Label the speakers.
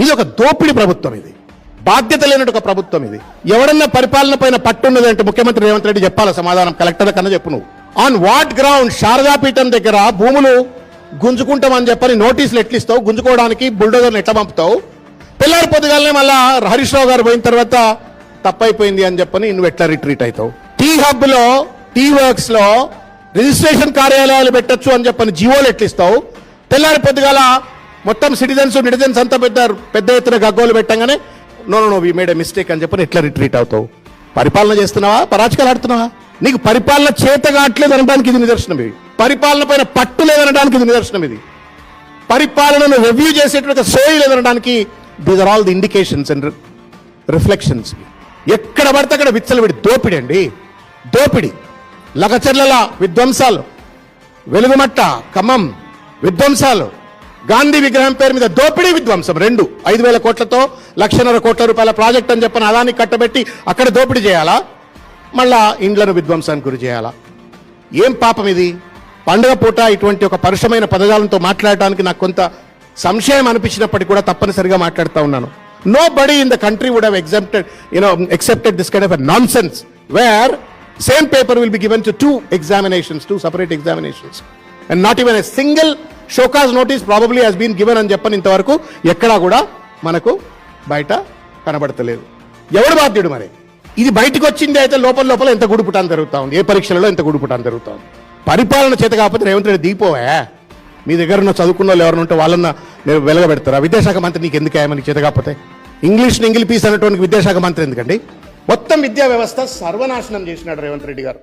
Speaker 1: ఇది ఒక దోపిడీ ప్రభుత్వం, ఇది బాధ్యత లేనట్టు ఒక ప్రభుత్వం. ఇది ఎవడన్నా పరిపాలన పైన పట్టున్నదంటే ముఖ్యమంత్రి రేవంత్ రెడ్డి చెప్పాలా సమాధానం. కలెక్టర్ కన్నా చెప్పు నువ్వు. On what ground? శారదాపీఠం దగ్గర భూములు గుంజుకుంటామని చెప్పని నోటీసులు ఎట్లిస్తావు? గుంజుకోవడానికి బుల్డోజర్ని ఎట్లా పంపుతావు? పిల్లలు పొద్దుగాలనే మళ్ళా హరీష్ రావు గారు పోయిన తర్వాత తప్పైపోయింది అని చెప్పని నువ్వు ఎట్లా రిట్రీట్ అవుతావు? టీ హబ్ లో, టీ వర్క్స్ లో రిజిస్ట్రేషన్ కార్యాలయాలు పెట్టచ్చు అని చెప్పని జీవోలు ఎట్లిస్తావు? తెల్లారి పొద్దుగాల మొత్తం సిటిజన్స్ అంతా పెద్ద ఎత్తున గగ్గోలు పెట్టంగానే no we made a mistake అని చెప్పని ఎట్లా రిట్రీట్ అవుతావు? పరిపాలన చేస్తున్నావా, పరాచకాలు ఆడుతున్నావా? నీకు పరిపాలన చేత కావట్లేదు అనడానికి ఇది నిదర్శనం. ఇది పరిపాలన పైన పట్టు లేదనడానికి ఇది నిదర్శనం. ఇది పరిపాలనను రివ్యూ చేసేటువంటి సోయి లేదనడానికి these are all the indications and reflections. ఎక్కడ పడితే అక్కడ విచ్చలవిడి దోపిడి అండి, దోపిడి. లగచర్ల విధ్వంసాలు, వెలుగుమట్ట ఖమ్మం విధ్వంసాలు, గాంధీ విగ్రహం పేరు మీద దోపిడీ విధ్వంసం, 5,000 కోట్లతో 1,50,000 కోట్ల రూపాయల ప్రాజెక్ట్ అని చెప్పని అదాన్ని కట్టబెట్టి అక్కడ దోపిడీ చేయాలా? మళ్ళా ఇండ్లను విధ్వంసానికి గురి చేయాలా? ఏం పాపం ఇది? పండుగ పూట ఇటువంటి ఒక పరుషమైన పదజాలంతో మాట్లాడటానికి నాకు కొంత సంశయం అనిపించినప్పటికీ కూడా తప్పనిసరిగా మాట్లాడుతూ ఉన్నాను. Nobody in the country would have accepted this kind of a nonsense where same paper will be given to two separate examinations, and not even a single show cause notice probably has been given అని చెప్పని ఇంతవరకు ఎక్కడా కూడా మనకు బయట కనబడతలేదు. ఎవడు బాధ్యుడు మరి? ఇది బయటకు వచ్చింది అయితే లోపల ఎంత గుడిపుటాన్ని జరుగుతూ ఉంది, ఏ పరీక్షలలో ఎంత గుడిపుటాన్ని జరుగుతూ ఉంది. పరిపాలన చేత కాకపోతే రేవంత్ రెడ్డి దిగిపోవా? మీ దగ్గర ఉన్న చదువుకున్న వాళ్ళు ఎవరైనా ఉంటే వాళ్ళన్న మీరు వెలగబెడతారా? విద్యాశాఖ మంత్రి నీకు ఎందుకు మనకి చేత కాకపోతే? ఇంగ్లీష్ పీస్ అనేటువంటి విద్యాశాఖ మంత్రి ఎందుకండి? మొత్తం విద్యా వ్యవస్థ సర్వనాశనం చేసినాడు రేవంత్ రెడ్డి గారు.